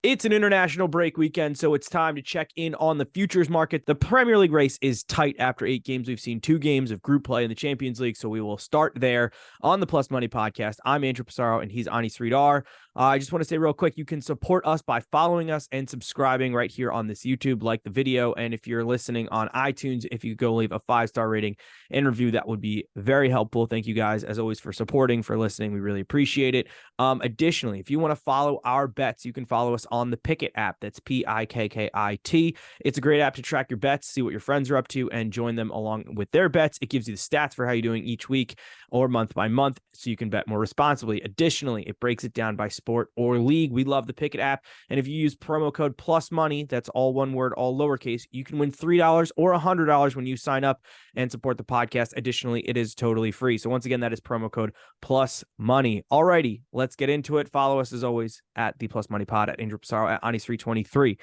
It's an international break weekend, so it's time to check in on the futures market. The Premier League race is tight after 8 games. We've seen 2 games of group play in the Champions League, so we will start there on the Plus Money podcast. I'm Andrew Passaro, and he's Ani Sridhar. I just want to say real quick, you can support us by following us and subscribing right here on this YouTube, like the video. And if you're listening on iTunes, if you go leave a 5-star rating and review, that would be very helpful. Thank you guys, as always, for supporting, for listening. We really appreciate it. Additionally, if you want to follow our bets, you can follow us on the Pickit app. That's Pikkit. It's a great app to track your bets, see what your friends are up to, and join them along with their bets. It gives you the stats for how you're doing each week or month by month, so you can bet more responsibly. Additionally, it breaks it down by sport or league. We love the Pickit app. And if you use promo code PLUSMONEY, that's all one word, all lowercase, you can win $3 or $100 when you sign up and support the podcast. Additionally, it is totally free. So once again, that is promo code PLUSMONEY. Alrighty, let's get into it. Follow us as always at the Plus Money Pod, at Andrew Passaro, at Ani323.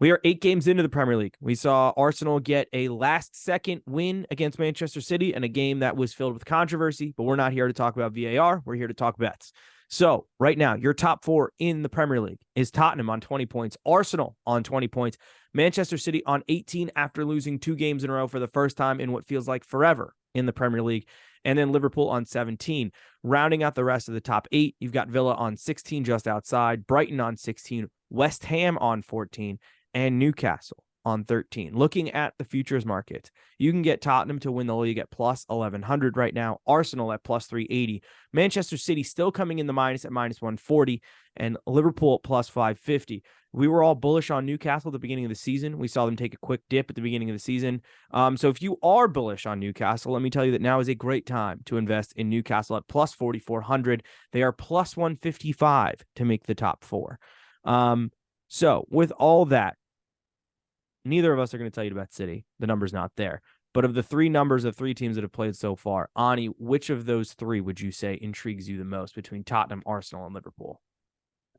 We are 8 games into the Premier League. We saw Arsenal get a last-second win against Manchester City in a game that was filled with controversy, but we're not here to talk about VAR. We're here to talk bets. So right now, your top 4 in the Premier League is Tottenham on 20 points, Arsenal on 20 points, Manchester City on 18 after losing 2 games in a row for the first time in what feels like forever in the Premier League, and then Liverpool on 17. Rounding out the rest of the top 8, you've got Villa on 16 just outside, Brighton on 16, West Ham on 14, and Newcastle on 13. Looking at the futures market, you can get Tottenham to win the league at plus 1,100 right now, Arsenal at plus 380, Manchester City still coming in the minus at minus 140, and Liverpool at plus 550. We were all bullish on Newcastle at the beginning of the season. We saw them take a quick dip at the beginning of the season. So if you are bullish on Newcastle, let me tell you that now is a great time to invest in Newcastle at plus 4,400. They are plus 155 to make the top 4. So with all that, neither of us are going to tell you to bet City. The number's not there. But of the 3 numbers of 3 teams that have played so far, Ani, which of those 3 would you say intrigues you the most between Tottenham, Arsenal, and Liverpool?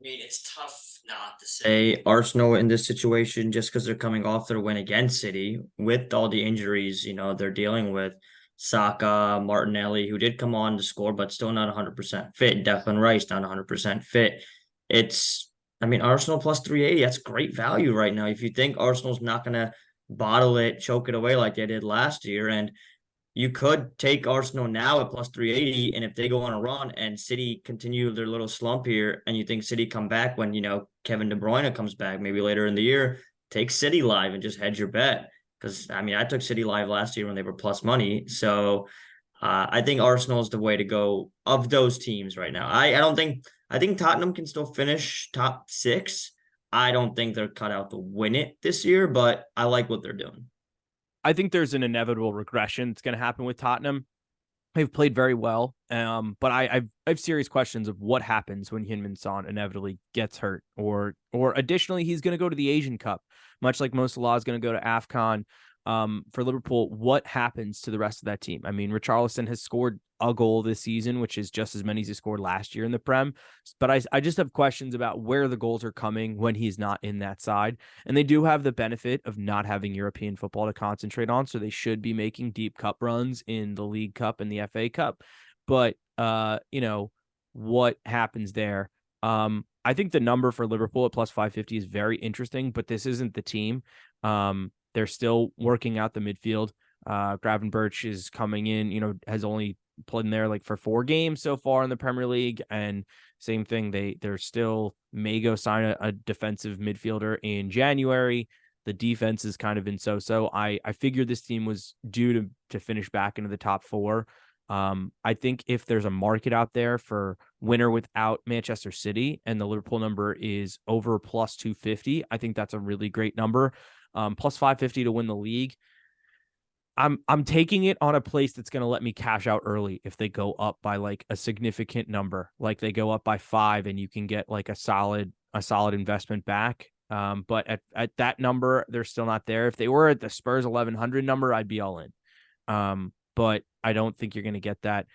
I mean, it's tough not to say Arsenal in this situation just because they're coming off their win against City with all the injuries, they're dealing with. Saka, Martinelli, who did come on to score, but still not 100% fit. Declan Rice, not 100% fit. Arsenal plus 380, that's great value right now. If you think Arsenal's not going to bottle it, choke it away like they did last year, and you could take Arsenal now at plus 380, and if they go on a run and City continue their little slump here, and you think City come back when, Kevin De Bruyne comes back maybe later in the year, take City live and just hedge your bet. Because, I took City live last year when they were plus money. So I think Arsenal is the way to go of those teams right now. I think Tottenham can still finish top 6. I don't think they're cut out to win it this year, but I like what they're doing. I think there's an inevitable regression that's going to happen with Tottenham. They've played very well, but I have serious questions of what happens when Heung-min Son inevitably gets hurt, or additionally, he's going to go to the Asian Cup, much like Mo Salah is going to go to AFCON. For Liverpool, what happens to the rest of that team? I mean, Richarlison has scored a goal this season, which is just as many as he scored last year in the Prem. But I just have questions about where the goals are coming when he's not in that side. And they do have the benefit of not having European football to concentrate on, so they should be making deep cup runs in the League Cup and the FA Cup. But, what happens there? I think the number for Liverpool at plus 550 is very interesting, but this isn't the team. They're still working out the midfield. Gravenberch is coming in, has only played in there like for 4 games so far in the Premier League. And same thing, they're still may go sign a defensive midfielder in January. The defense has kind of been so. I figured this team was due to finish back into the top 4. I think if there's a market out there for winner without Manchester City and the Liverpool number is over plus 250, I think that's a really great number. Plus 550 to win the league. I'm taking it on a place that's going to let me cash out early if they go up by like a significant number, like they go up by 5 and you can get like a solid investment back. But at that number, they're still not there. If they were at the Spurs 1100 number, I'd be all in. But I don't think you're going to get that.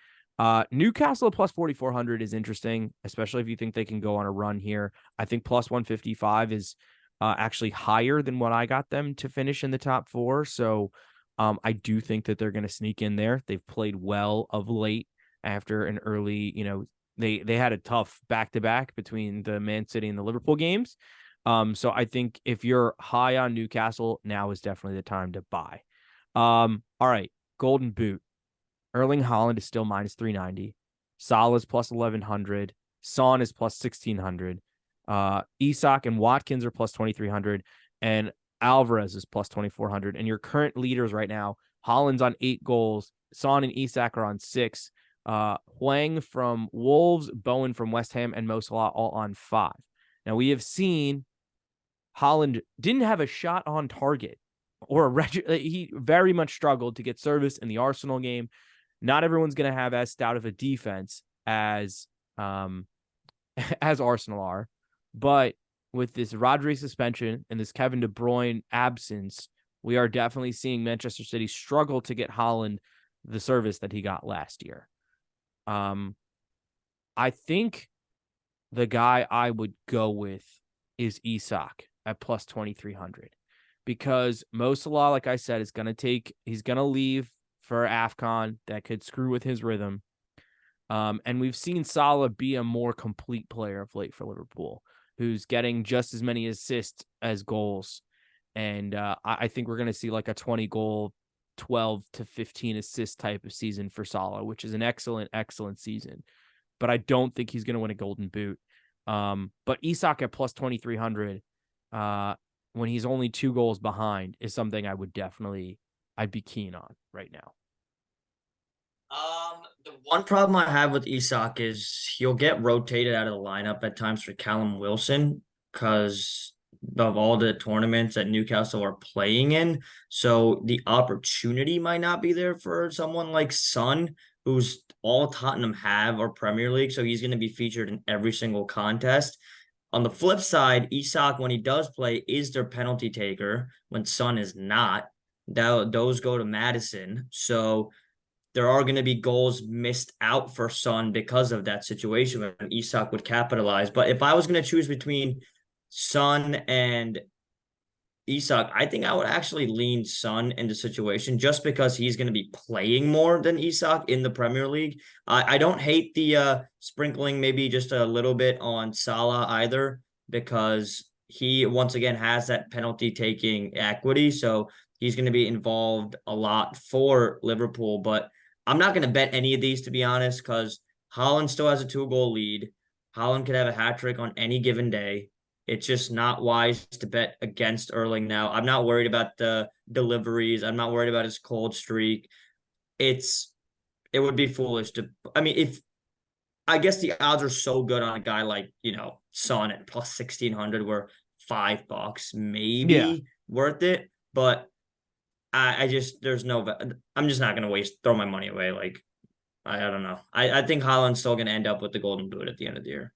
Newcastle plus 4,400 is interesting, especially if you think they can go on a run here. I think plus 155 is actually higher than what I got them to finish in the top 4. So I do think that they're going to sneak in there. They've played well of late after an early, they had a tough back-to-back between the Man City and the Liverpool games. So I think if you're high on Newcastle, now is definitely the time to buy. All right, Golden Boot. Erling Haaland is still minus 390. Salah's plus 1100. Son is plus 1600. Isak and Watkins are plus 2300. And Alvarez is plus 2400. And your current leaders right now, Haaland's on 8 goals. Son and Isak are on 6. Huang from Wolves, Bowen from West Ham, and Mo Salah all on 5. Now, we have seen Haaland didn't have a shot on target, or he very much struggled to get service in the Arsenal game. Not everyone's going to have as stout of a defense as as Arsenal are, but with this Rodri suspension and this Kevin De Bruyne absence, we are definitely seeing Manchester City struggle to get Haaland the service that he got last year. I think the guy I would go with is Isak at plus 2,300, because Mo Salah, like I said, he's going to leave for AFCON. That could screw with his rhythm. And we've seen Salah be a more complete player of late for Liverpool, who's getting just as many assists as goals. And I think we're going to see like a 20 goal, 12 to 15 assist type of season for Salah, which is an excellent, excellent season. But I don't think he's going to win a Golden Boot. But Isak at plus 2,300, when he's only 2 goals behind, is something I'd be keen on right now. The one problem I have with Isak is he'll get rotated out of the lineup at times for Callum Wilson because of all the tournaments that Newcastle are playing in. So the opportunity might not be there for someone like Son, who's all Tottenham have, or Premier League. So he's going to be featured in every single contest. On the flip side, Isak, when he does play, is their penalty taker when Son is not. Those go to Madison. So there are going to be goals missed out for Son because of that situation when Isak would capitalize. But if I was going to choose between Son and Isak, I think I would actually lean Son in the situation just because he's going to be playing more than Isak in the Premier League. I don't hate the sprinkling maybe just a little bit on Salah either, because he once again has that penalty taking equity. So he's going to be involved a lot for Liverpool. But I'm not going to bet any of these, to be honest, because Haaland still has a 2-goal lead. Haaland could have a hat trick on any given day. It's just not wise to bet against Erling now. I'm not worried about the deliveries. I'm not worried about his cold streak. It would be foolish to, I mean, I guess the odds are so good on a guy like, Son at plus 1,600, where $5 maybe worth it. But I'm just not going to throw my money away. Like, I don't know. I think Haaland's still going to end up with the Golden Boot at the end of the year.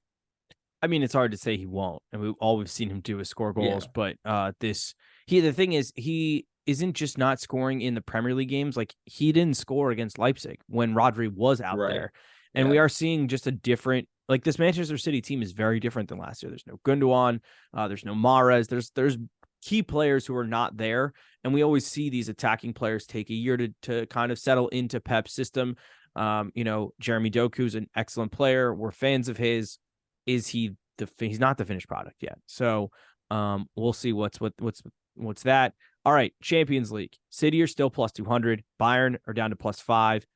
I mean, it's hard to say he won't, and we've seen him do is score goals. Yeah. But the thing is, he isn't just not scoring in the Premier League games. Like, he didn't score against Leipzig when Rodri was out there, and we are seeing just a different. Like, this Manchester City team is very different than last year. There's no Gundogan, there's no Mahrez. There's key players who are not there, and we always see these attacking players take a year to kind of settle into Pep's system. Jeremy Doku's an excellent player. We're fans of his. Is he he's not the finished product yet. So we'll see what's that. All right, Champions League. City are still plus 200. Bayern are down to plus 5.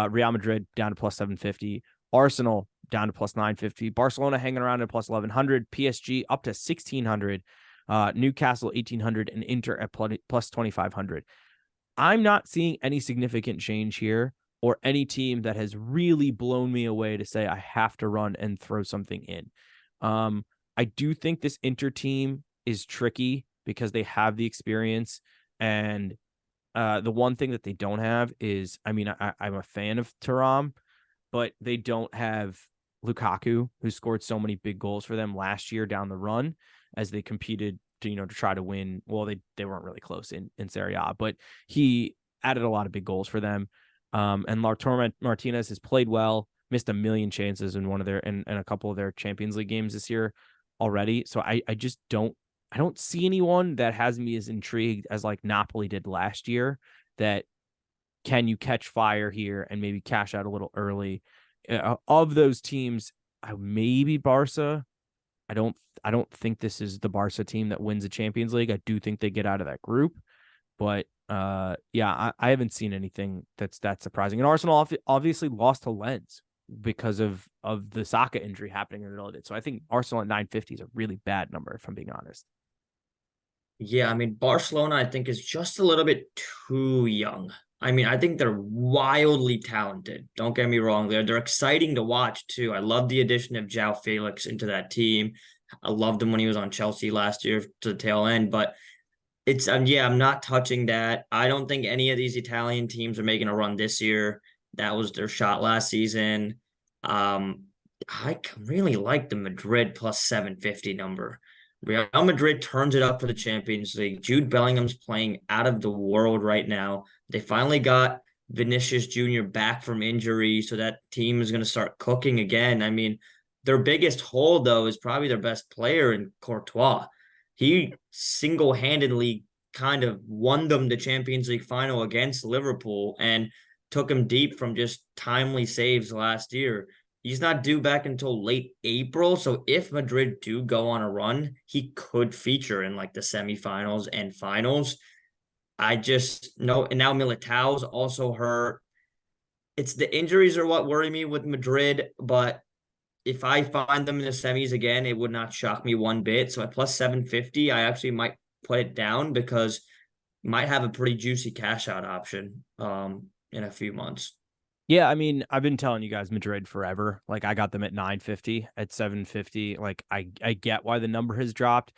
Real Madrid down to plus 750. Arsenal down to plus 950. Barcelona hanging around at plus 1100. PSG up to 1600. Newcastle 1800, and Inter at plus 2500. I'm not seeing any significant change here, or any team that has really blown me away to say I have to run and throw something in. I do think this Inter team is tricky because they have the experience, and the one thing that they don't have is, I'm a fan of Thuram, but they don't have Lukaku, who scored so many big goals for them last year down the run as they competed to try to win. Well, they weren't really close in Serie A, but he added a lot of big goals for them. And Lautaro Martinez has played well, missed a million chances in in a couple of their Champions League games this year already. So I just don't see anyone that has me as intrigued as like Napoli did last year, that can you catch fire here and maybe cash out a little early. Of those teams, maybe Barca. I don't think this is the Barca team that wins the Champions League. I do think they get out of that group, but yeah, I haven't seen anything that's that surprising. And Arsenal obviously lost to Lens because of the Saka injury happening in the middle of it. So I think Arsenal at 950 is a really bad number, if I'm being honest. Yeah, I mean, Barcelona, I think, is just a little bit too young. I mean, I think they're wildly talented. Don't get me wrong. They're exciting to watch too. I love the addition of João Felix into that team. I loved him when he was on Chelsea last year to the tail end, but it's yeah, I'm not touching that. I don't think any of these Italian teams are making a run this year. That was their shot last season. Um, I really like the Madrid plus 750 number. Real Madrid turns it up for the Champions League. Jude Bellingham's playing out of the world right now. They finally got Vinicius Jr. back from injury, so that team is going to start cooking again. I mean, their biggest hole, though, is probably their best player in Courtois. He single-handedly kind of won them the Champions League final against Liverpool and took him deep from just timely saves last year. He's not due back until late April. So if Madrid do go on a run, he could feature in like the semifinals and finals. I just know, and now Militao's also hurt. It's the injuries are what worry me with Madrid, but if I find them in the semis again, it would not shock me one bit. So at plus 750, I actually might put it down because might have a pretty juicy cash out option in a few months. Yeah, I mean, I've been telling you guys Madrid forever. Like I got them at 950, at 750. Like I get why the number has dropped.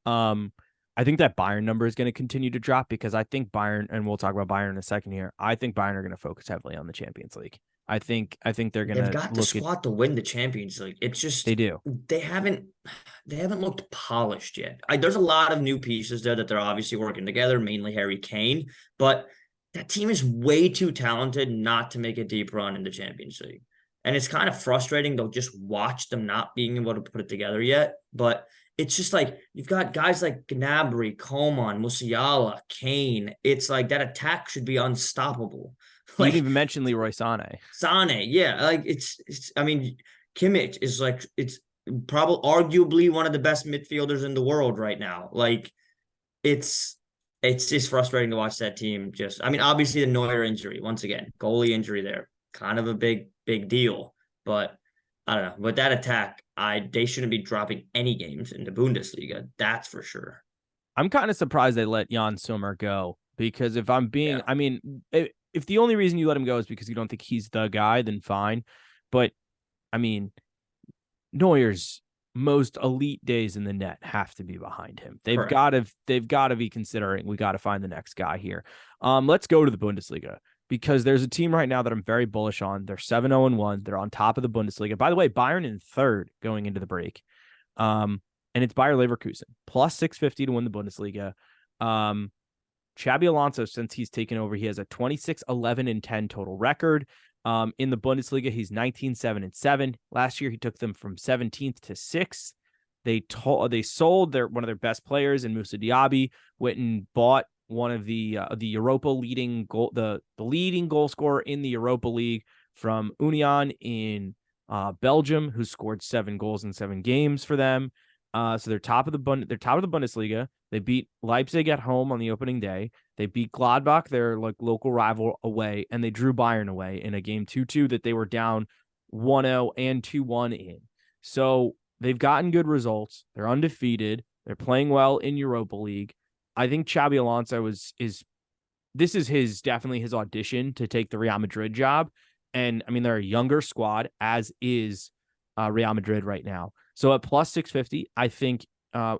I think that Bayern number is going to continue to drop because I think Bayern, and we'll talk about Bayern in a second here. I think Bayern are going to focus heavily on the Champions League. I think they're going They've to got the squad to win the Champions League. It's just they do. they haven't looked polished yet. There's a lot of new pieces there that they're obviously working together, mainly Harry Kane, but that team is way too talented not to make a deep run in the Champions League. And it's kind of frustrating to just watch them not being able to put it together yet. But it's just like you've got guys like Gnabry, Coman, Musiala, Kane. It's like that attack should be unstoppable. You Like didn't even mention Leroy Sané. Sane, yeah, like it's. I mean, Kimmich is like it's probably arguably one of the best midfielders in the world right now. Like it's just frustrating to watch that team. Just, I mean, obviously the Neuer injury once again, goalie injury there, kind of a big deal. But I don't know. With that attack, they shouldn't be dropping any games in the Bundesliga. That's for sure. I'm kind of surprised they let Jan Sommer go because if I'm being, I mean, if the only reason you let him go is because you don't think he's the guy, then fine. But I mean, Neuer's most elite days in the net have to be behind him. They've got to be considering we got to find the next guy here. Let's go to the Bundesliga because there's a team right now that I'm very bullish on. They're 7-0-1. They're on top of the Bundesliga. By the way, Bayern in third going into the break. And it's Bayer Leverkusen plus 650 to win the Bundesliga. Xabi Alonso, since he's taken over, he has a 26-11-10 total record. In the Bundesliga, he's 19-7-7. Last year, he took them from 17th to 6th. They sold one of their best players in Moussa Diaby, went and bought one of the Europa leading goal, the leading goal scorer in the Europa League from Union in Belgium, who scored 7 goals in 7 games for them. So they're top of the Bundesliga. They beat Leipzig at home on the opening day. They beat Gladbach, their like local rival, away, and they drew Bayern away in a game 2-2 that they were down 1-0 and 2-1 in. So they've gotten good results. They're undefeated. They're playing well in Europa League. I think Xabi Alonso is definitely his audition to take the Real Madrid job. And I mean, they're a younger squad, as is Real Madrid right now. So at plus 650, I think,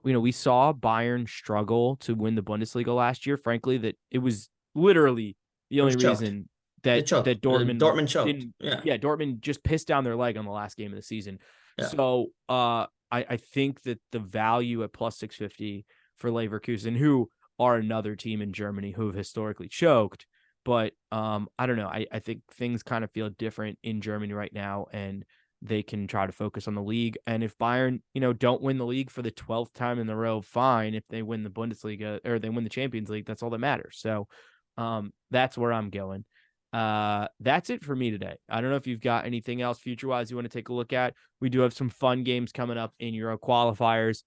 we saw Bayern struggle to win the Bundesliga last year. Frankly, that it was literally the only reason that Dortmund choked. Didn't, Dortmund just pissed down their leg on the last game of the season. Yeah. So I think that the value at plus 650 for Leverkusen, who are another team in Germany who have historically choked, but I don't know. I think things kind of feel different in Germany right now, and they can try to focus on the league. And if Bayern, don't win the league for the 12th time in a row, fine. If they win the Bundesliga or they win the Champions League, that's all that matters. So that's where I'm going. That's it for me today. I don't know if you've got anything else future-wise you want to take a look at. We do have some fun games coming up in Euro qualifiers.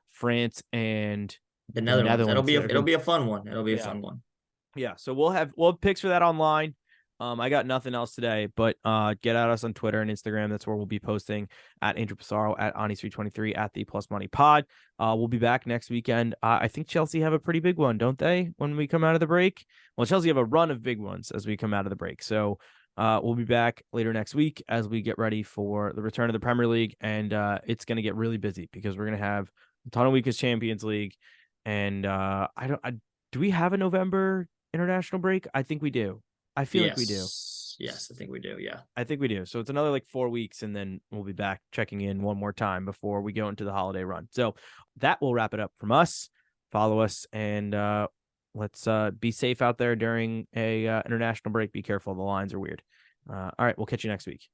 France and The Netherlands. It'll be that are it'll be a fun one. It'll be a Yeah. fun one. Yeah, so we'll have picks for that online. I got nothing else today, but get at us on Twitter and Instagram. That's where we'll be posting at Andrew Passaro, at Ani Sridhar 23, at the Plus Money Pod. We'll be back next weekend. I think Chelsea have a pretty big one, don't they? When we come out of the break, well, Chelsea have a run of big ones as we come out of the break. So we'll be back later next week as we get ready for the return of the Premier League, and it's going to get really busy because we're going to have a ton of weeks Champions League, and do we have a November international break? I think we do. I feel like we do. Yes, I think we do. Yeah. I think we do. So it's another like 4 weeks, and then we'll be back checking in one more time before we go into the holiday run. So that will wrap it up from us. Follow us, and let's be safe out there during a international break. Be careful. The lines are weird. All right. We'll catch you next week.